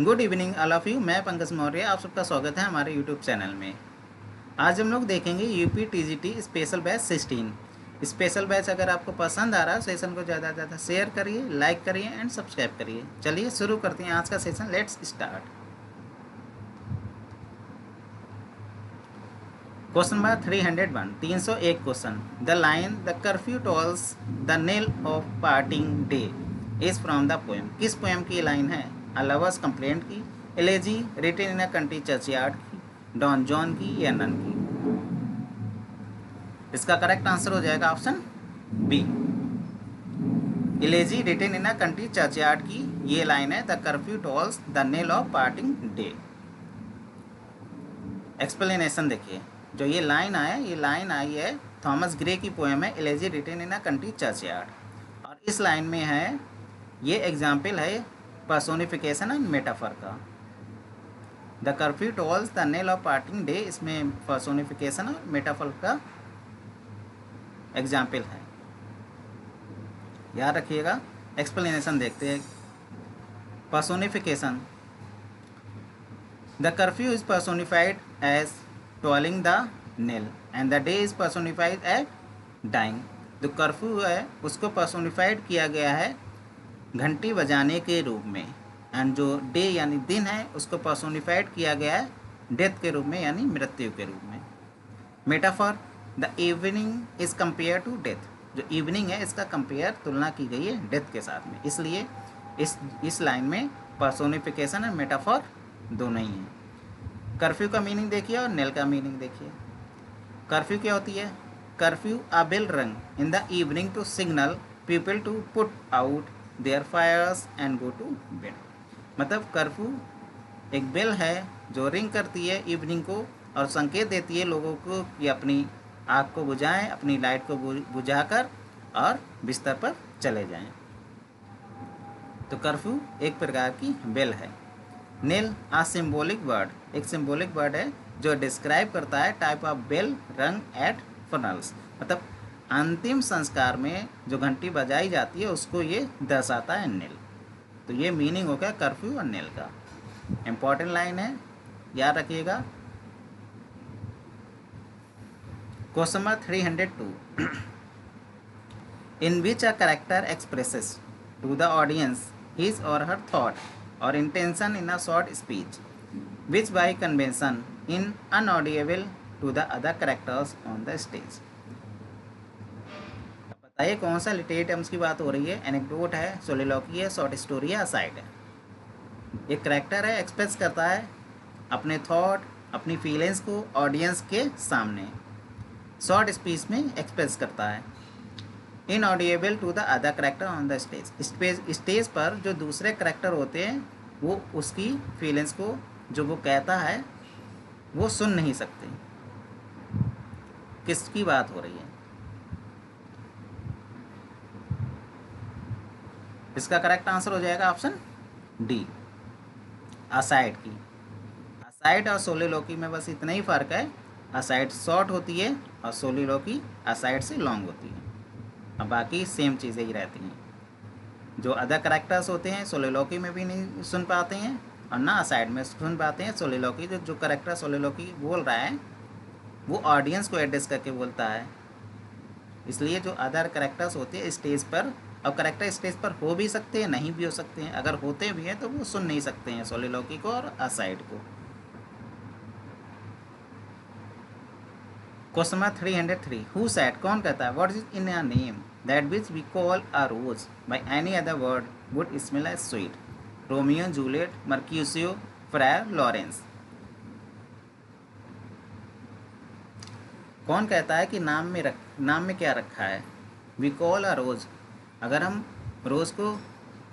Good evening all of you. मैं पंकज मौर्य, आप सबका स्वागत है हमारे यूट्यूब चैनल में। आज हम लोग देखेंगे UP TGT special batch 16। Special batch अगर आपको पसंद आ रहा है सेशन को ज़्यादा से ज़्यादा शेयर करिए, लाइक करिए एंड सब्सक्राइब करिए। चलिए शुरू करते हैं आज का session. Let's start. Question number 301, 301 question. The line the curfew tolls the knell of parting day is from the poem. किस पोएम की लाइन है? अ लवर्स कंप्लेंट की, elegy written in a country churchyard की, Don Juan की या none की? इसका correct answer हो जाएगा option B, elegy written in a country churchyard की ये लाइन है the curfew tolls the knell of parting day. Explanation देखिए, जो ये लाइन आई है थॉमस ग्रे की पोएम है elegy written in a country churchyard. और इस लाइन में है, ये एग्जाम्पल है पर्सोनिफिकेशन एंड मेटाफर का। The curfew tolls the knell of parting day, इसमें पर्सोनिफिकेशन और मेटाफर का एग्जाम्पल है, याद रखिएगा। एक्सप्लेनेशन देखते हैं। Personification, the curfew is personified as tolling the knell and the day is personified as dying. जो कर्फ्यू है उसको पर्सोनिफाइड किया गया है घंटी बजाने के रूप में, एंड जो डे यानी दिन है उसको पर्सोनिफाइड किया गया है डेथ के रूप में यानी मृत्यु के रूप में। Metaphor, the evening is compare to death. जो इवनिंग है इसका कंपेयर, तुलना की गई है डेथ के साथ में, इसलिए इस लाइन में पर्सोनिफिकेशन और मेटाफर दोनों ही हैं। कर्फ्यू का मीनिंग देखिए और नेल का मीनिंग देखिए। कर्फ्यू क्या होती है? Curfew a bell rung in the evening to signal people to put out their fires and go to bed. मतलब कर्फ्यू एक बेल है जो रिंग करती है इवनिंग को और संकेत देती है लोगों को कि अपनी आग को बुझाएं, अपनी लाइट को बुझाकर और बिस्तर पर चले जाएं। तो कर्फ्यू एक प्रकार की बेल है। नेल आ सिंबॉलिक वर्ड, एक सिंबॉलिक वर्ड है जो डिस्क्राइब करता है टाइप ऑफ बेल रंग एट फनल्स। मतलब अंतिम संस्कार में जो घंटी बजाई जाती है उसको ये दर्शाता है नेल। तो ये मीनिंग हो गया कर्फ्यू और नेल का। इम्पॉर्टेंट लाइन है, याद रखिएगा। Question number 302, in which a character expresses to the audience his or her thought or intention in a short speech, which by convention in unaudible to the other characters on the stage। बताइए कौन सा literary terms की बात हो रही है? Anecdote है, सोलिलोकी है, शॉर्ट स्टोरी है, असाइड है। एक करेक्टर है, एक्सप्रेस करता है अपने थॉट, अपनी फीलिंग्स को ऑडियंस के सामने शॉर्ट स्पीच में एक्सप्रेस करता है। Inaudible to the other character on the stage, stage पर जो दूसरे करेक्टर होते हैं वो उसकी फीलिंग्स को जो वो कहता है वो सुन नहीं सकते। किसकी बात हो रही है? इसका करेक्ट आंसर हो जाएगा ऑप्शन डी, असाइड की। असाइड और सोलिलोकी में बस इतना ही फ़र्क है, असाइड शॉर्ट होती है और सोलिलोकी असाइड से लॉन्ग होती है। अब बाकी सेम चीज़ें ही रहती हैं। जो अदर करेक्टर्स होते हैं सोलिलोकी में भी नहीं सुन पाते हैं और ना असाइड में सुन पाते हैं। सोलिलोकी जो करेक्टर सोलिलोकी बोल रहा है वो ऑडियंस को एड्रेस करके बोलता है, इसलिए जो अदर करेक्टर्स होते हैं स्टेज पर, अब करेक्टर स्टेज पर हो भी सकते हैं, नहीं भी हो सकते हैं, अगर होते भी हैं तो वो सुन नहीं सकते हैं सोलिलोकी को और असाइड को। क्वेश्चन नंबर 303, हु सेड, कौन कहता है, what is in a name that which we call a rose by any other word would smell as sweet? Romeo Juliet, Mercutio, Friar, Laurence. कौन कहता है कि नाम में क्या रखा है? वी कॉल अ रोज, अगर हम रोज़ को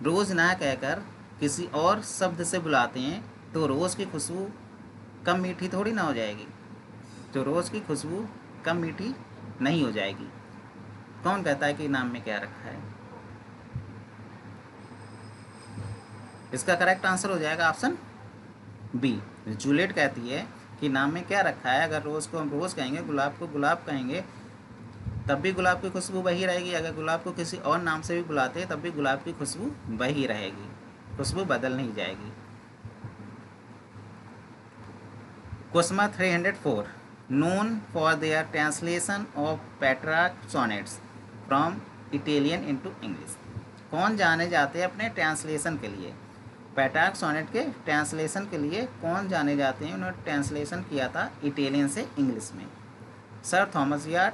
रोज़ ना कहकर किसी और शब्द से बुलाते हैं तो रोज़ की खुशबू कम मीठी थोड़ी ना हो जाएगी। तो रोज़ की खुशबू कम मीठी नहीं हो जाएगी। कौन कहता है कि नाम में क्या रखा है? इसका करेक्ट आंसर हो जाएगा ऑप्शन बी, जूलियट कहती है कि नाम में क्या रखा है। अगर रोज़ को हम रोज़ कहेंगे, गुलाब को गुलाब कहेंगे, तब भी गुलाब की खुशबू वही रहेगी। अगर गुलाब को किसी और नाम से भी बुलाते हैं तब भी गुलाब की खुशबू वही रहेगी, खुशबू बदल नहीं जाएगी। Question 304 known for their translation of Petrarch sonnets from Italian into English। कौन जाने जाते हैं अपने ट्रांसलेशन के लिए? पेट्रार्क सोनेट के ट्रांसलेशन के लिए कौन जाने जाते हैं? उन्होंने ट्रांसलेशन किया था इटालियन से इंग्लिश में। Sir Thomas Wyatt,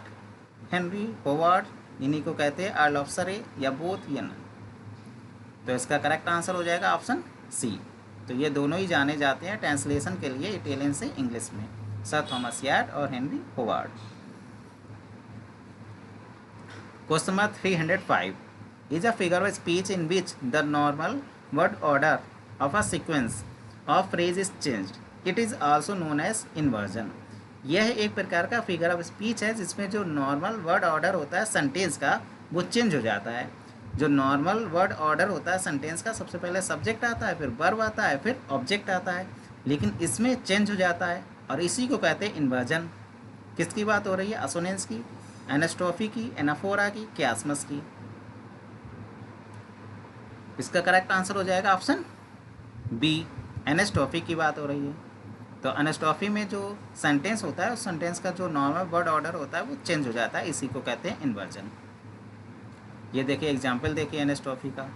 Henry Howard, इन्हीं को कहते हैं अर्ल ऑफ सरे, या बोथ या नन। तो इसका करेक्ट आंसर हो जाएगा ऑप्शन सी। तो ये दोनों ही जाने जाते हैं ट्रांसलेशन के लिए इटालियन से इंग्लिश में, सर थॉमस याट और Henry Howard. Question number 305 is a figure of speech in which the normal word order of a sequence of phrase is changed. It is also known as inversion। यह एक प्रकार का figure of speech है जिसमें जो normal word order होता है sentence का वो चेंज हो जाता है। जो नॉर्मल वर्ड ऑर्डर होता है सेंटेंस का, सबसे पहले सब्जेक्ट आता है, फिर वर्ब आता है, फिर ऑब्जेक्ट आता है, लेकिन इसमें चेंज हो जाता है और इसी को कहते हैं इन्वर्जन। किसकी बात हो रही है? असोनेंस की, एनास्ट्रोफी की, एनाफोरा की, क्यासमस की। इसका करेक्ट आंसर हो जाएगा ऑप्शन बी, एनास्ट्रोफी की बात हो रही है। तो एनास्ट्रोफी में जो सेंटेंस होता है उस सेंटेंस का जो नॉर्मल वर्ड ऑर्डर होता है वो चेंज हो जाता है, इसी को कहते हैं इन्वर्जन। ये देखिए एग्जाम्पल देखिए एनास्ट्रोफी का।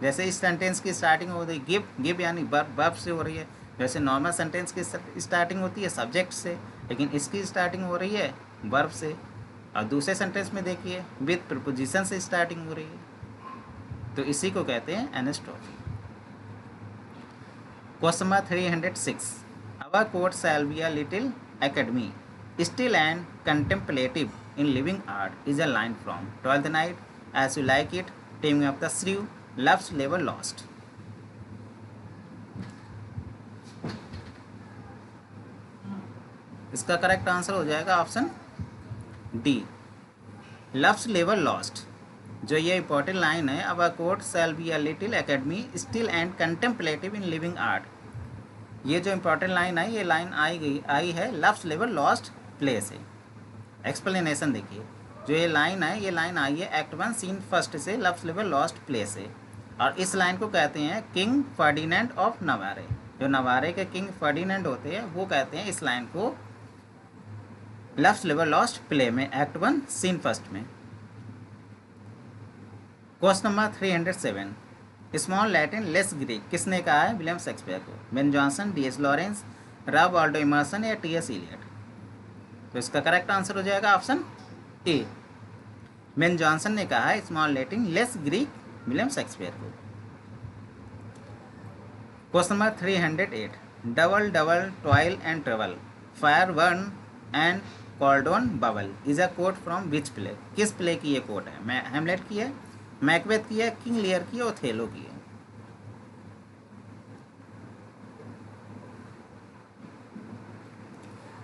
जैसे इस सेंटेंस की स्टार्टिंग हो रही है गिव, गिव यानी वर्ब से हो रही है। जैसे नॉर्मल सेंटेंस की स्टार्टिंग होती है सब्जेक्ट से, लेकिन इसकी स्टार्टिंग हो रही है वर्ब से। और दूसरे सेंटेंस में देखिए विद प्रीपोजिशन से स्टार्टिंग हो रही है, तो इसी को कहते हैं anastrophe. Question number 306 our court shall be a little academy still and contemplative in living art is a line from Twelfth Night, As You Like It, Taming of the Shrew, Love's लेवर Lost. इसका correct answer हो जाएगा option D, Love's लेवर Lost. जो ये important line है, अब a court shall be a little academy still and contemplative in living art, ये जो इंपॉर्टेंट लाइन है ये लाइन आई है लव्स लेवर लॉस्ट प्ले से। एक्सप्लेनेशन देखिए, जो ये लाइन है ये लाइन आई है एक्ट 1 सीन फर्स्ट से, लव्स लेवर लॉस्ट प्ले से। और इस लाइन को कहते हैं किंग फर्डिनेंड ऑफ नवारे। जो नवारे के किंग फर्डिनेंड होते हैं वो कहते हैं इस लाइन को लव्स लेवर लॉस्ट प्ले में, एक्ट 1 सीन फर्स्ट में। Question number 307 small Latin less Greek किसने कहा है? विलियम शेक्सपियर को। Ben Jonson, D S. Lawrence, Ralph Waldo Emerson या टी.एस. इलियट। तो इसका करेक्ट आंसर हो जाएगा ऑप्शन ए, बेन जॉनसन ने कहा है small Latin less Greek William Shakespeare को। Question number 308 double double toil and trouble, fire burn and cauldron bubble is a quote from which play. किस play की ये कोट है? हैमलेट की है, मैकबेथ की है, किंग लियर की है, ओथेलो की है।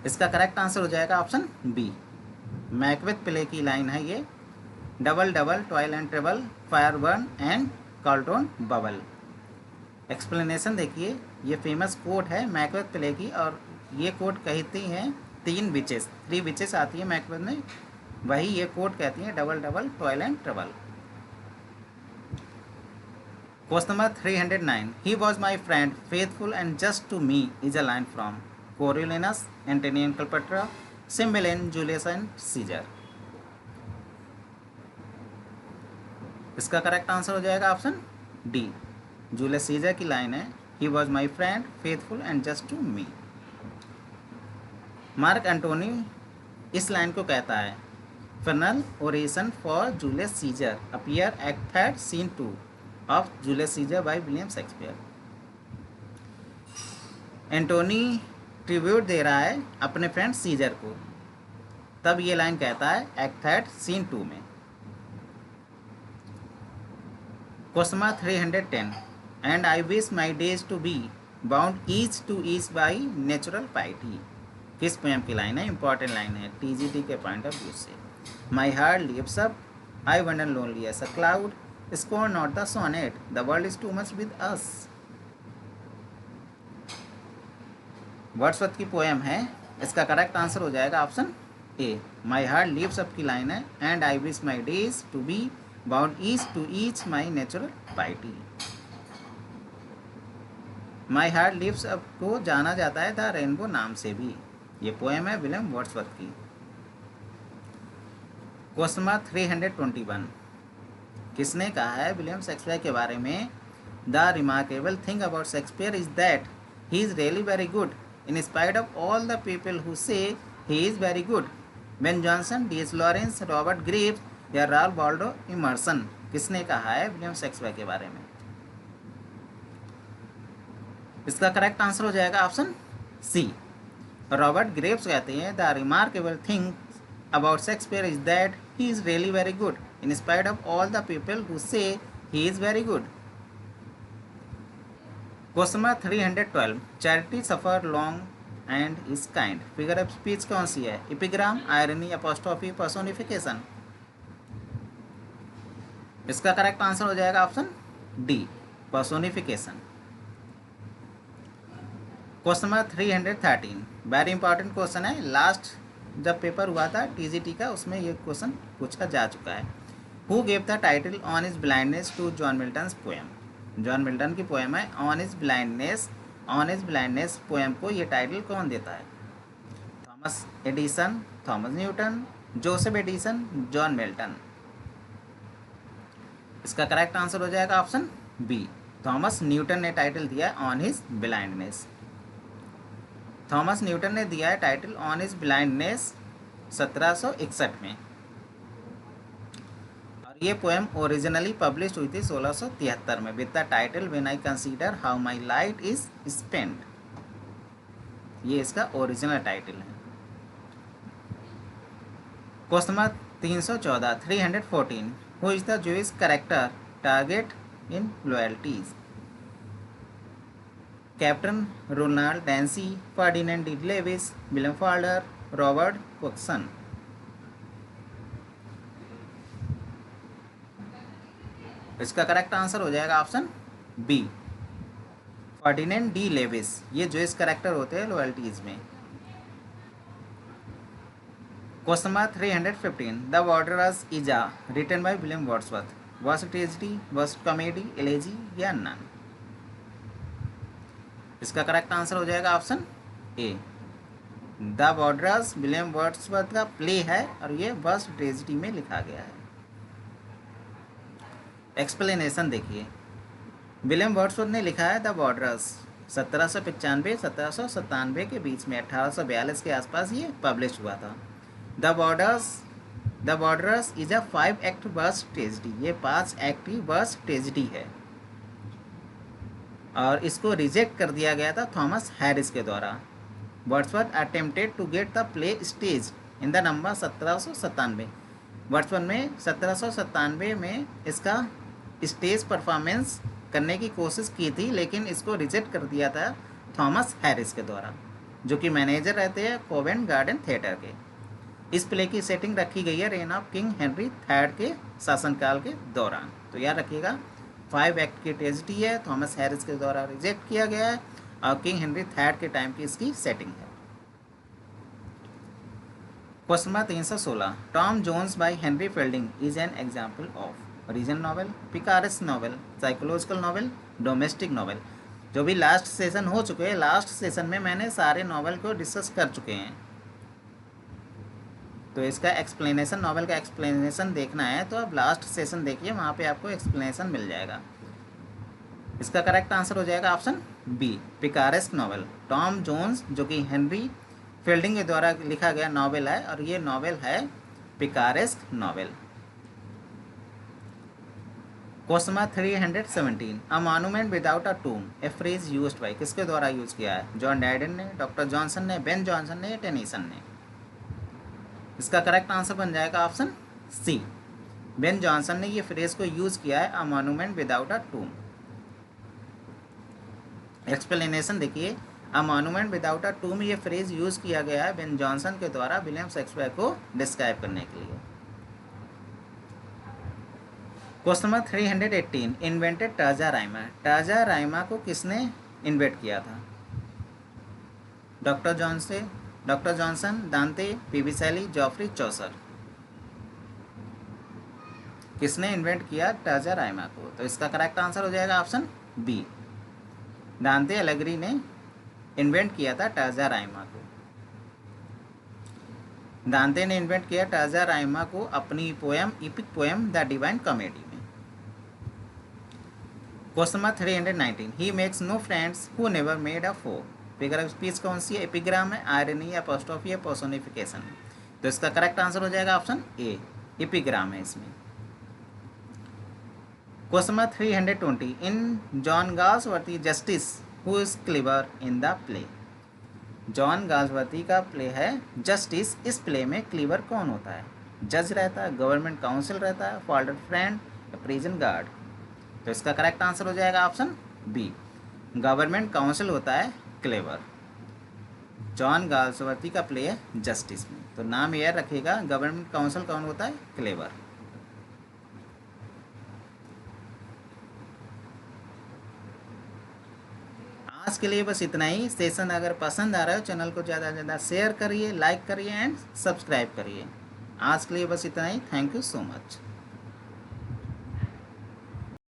इसका करेक्ट आंसर हो जाएगा ऑप्शन बी, मैकबेथ प्ले की लाइन है ये, double double toil and trouble, fire burn and cauldron bubble. Explanation देखिए, ये फेमस कोट है मैकबेथ प्ले की, और ये कोट कहती हैं 3 विचेस आती है मैकबेथ में, वही ये कोट कहती है double double toil and trouble. Question number 309 he was my friend faithful and just to me is a line from Coriolanus, Antony and Cleopatra, Cymbeline, Julius and Caesar. इसका करेक्ट आंसर हो जाएगा option D, Julius Caesar की line है he was my friend faithful and just to me. Mark Antony इस line को कहता है final oration for Julius Caesar appear act 3 scene 2 of Julius Caesar by William Shakespeare. Antony tribute दे रहा है अपने फ्रेंड सीजर को, तब ये लाइन कहता है एक्ट 3 सीन 2 में। Question number 310 and I wish my days to be bound each to each by natural piety. किस पोएम की लाइन है? इंपॉर्टेंट लाइन है टीजीटी के पॉइंट ऑफ व्यू से। My heart leaps up, I wander lonely as a cloud, scorn not the sonnet, the world is too much with us। Wordsworth की poem है, इसका correct answer हो जाएगा option A, my heart leaps up की line है and I wish my days to be bound each to each my natural piety. My heart leaps up को जाना जाता है द रेनबो नाम से भी। ये पोएम है विलियम वर्ड्सवर्थ की। क्वेश्चन नंबर 321, किसने कहा है विलियम शेक्सपियर के बारे में? The remarkable thing about Shakespeare is that he is really very good in spite of all the people who say he is very good. Ben Jonson, D S. Lawrence, Robert Graves या Ralph Waldo Emerson. किसने कहा है William Shakespeare के बारे में? इसका correct answer हो जाएगा ऑप्शन सी, रॉबर्ट ग्रेव्स कहते हैं the remarkable thing about Shakespeare is that he is really very good in spite of all the people who say he is very good. Question number 312, charity suffer long and is kind. Figure of speech कौन सी है? Epigram, irony, apostrophe, personification. इसका correct answer हो जाएगा option D, personification. Question number 313, very important question है। Last जब paper हुआ था टीजीटी का, उसमें ये क्वेश्चन पूछा जा चुका है। Who gave the title on his blindness to John Milton's poem. John Milton की पोएम है on his blindness. On his blindness poem को ये टाइटल कौन देता है? Thomas Edison, Thomas Newton, Joseph Addison, John Milton. इसका करेक्ट आंसर हो जाएगा ऑप्शन बी, थॉमस न्यूटन ने टाइटल दिया है on his blindness. Thomas Newton ने दिया है टाइटल ऑन हिज ब्लाइंडनेस 1761 में, और ये पोएम ओरिजिनली पब्लिश हुई थी 1673 में with the title when I consider how my light is spent. ये इसका ओरिजिनल टाइटल है। Question number 314, 314, who is the Jewish character target in Loyalties. Captain Ronald Dancy, Ferdinand De Levis, William Falder, Robert Cokeson. इसका correct answer हो जाएगा option B, Ferdinand De Levis. ये Jewish character होते हैं Loyalties में। Question number 315, the Wanderers is a written by William Wordsworth. Verse tragedy, verse comedy, elegy या none. इसका correct answer हो जाएगा option A, the Wanderers William Wordsworth का play है और ये वर्स ट्रेजेडी में लिखा गया है। एक्सप्लेनेशन देखिए, विलियम वर्ड्सवर्थ ने लिखा है द वांडरर्स 1795-1797 के बीच में, 1842 के आसपास ये पब्लिश हुआ था। The Wanderers is a 5 act verse tragedy. ये 5 एक्ट की वर्स ट्रेजेडी है और इसको रिजेक्ट कर दिया गया था थॉमस हैरिस के द्वारा। Wordsworth attempted to get the play stage in the number 1797। Wordsworth में 1797 में इसका स्टेज परफॉर्मेंस करने की कोशिश की थी, लेकिन इसको रिजेक्ट कर दिया था थॉमस हैरिस के द्वारा, जो कि मैनेजर रहते हैं कोवेंट गार्डन थिएटर के। इस प्ले की सेटिंग रखी गई है rain of king Henry III के शासनकाल के दौरान। तो याद रखिएगा 5 एक्ट की ट्रेजेडी है, थॉमस हैरिस के द्वारा रिजेक्ट किया गया है और किंग हेनरी III के टाइम की इसकी सेटिंग है। Question number 316, Tom Jones by Henry Fielding is an example of reason novel, picaresque novel, psychological novel, domestic novel. जो भी लास्ट सेशन हो चुके हैं, लास्ट सेशन में मैंने सारे नॉवल को डिस्कस कर चुके हैं। तो इसका एक्सप्लेनेशन, नॉवल का एक्सप्लेनेशन देखना है तो आप लास्ट सेशन देखिए, वहाँ पे आपको एक्सप्लेनेशन मिल जाएगा। इसका करेक्ट आंसर हो जाएगा option B, picaresque novel. Tom Jones जो कि हेनरी फील्डिंग के द्वारा लिखा गया नॉवल है और ये नॉवल है picaresque novel. Question number 317, a monument without a tomb, a phrase used by. किसके द्वारा यूज किया है? जॉन ड्राइडन ने, डॉक्टर जॉनसन ने, बेन जॉनसन ने, टेनीसन ने। इसका करेक्ट आंसर बन जाएगा ऑप्शन सी, बेन जॉनसन ने ये फ्रेज को यूज किया है, अ मॉन्यूमेंट विदाउट अ टूम। एक्सप्लेनेशन देखिए, अ मॉन्यूमेंट विदाउट अ टूम ये फ्रेज यूज किया गया है बेन जॉनसन के द्वारा विलियम शेक्सपियर को डिस्क्राइब करने के लिए। Question number 318, invented terza rima. Terza rima को किसने इन्वेंट किया था? Doctor Johnson, Dante, P B Shelley, Geoffrey Chaucer. किसने इन्वेंट किया टाजा राइमा को? तो इसका करेक्ट आंसर हो जाएगा ऑप्शन बी, दांते अलगरी ने इन्वेंट किया था टर्जा-राइमा को। दांते ने इन्वेंट किया टर्जा-राइमा को अपनी poem epic poem the Divine Comedy में। Question number 319, he makes no friends who never made a foe. Figure of speech कौन सी है? एपिग्राम है, आयरनी, एपोस्ट्रोफी, पर्सोनिफिकेशन। तो इसका करेक्ट आंसर हो जाएगा ऑप्शन ए, एपिग्राम है इसमें। Question number 320, in John Galsworthy justice who is clever in the play. John Galsworthy का प्ले है जस्टिस। इस प्ले में क्लीवर कौन होता है? जज रहता है, गवर्नमेंट काउंसिल रहता है, फॉल्टर फ्रेंड या प्रिजन गार्ड। तो इसका करेक्ट आंसर हो जाएगा ऑप्शन बी, गवर्नमेंट काउंसिल होता है क्लेवर। जॉन गाल्सवर्दी का प्ले है जस्टिस में, तो नाम याद रखिएगा, गवर्नमेंट काउंसिल कौन होता है? क्लेवर। आज के लिए बस इतना ही। सेशन अगर पसंद आ रहा है चैनल को ज़्यादा से ज़्यादा शेयर करिए, लाइक करिए एंड सब्सक्राइब करिए। आज के लिए बस इतना ही। Thank you so much.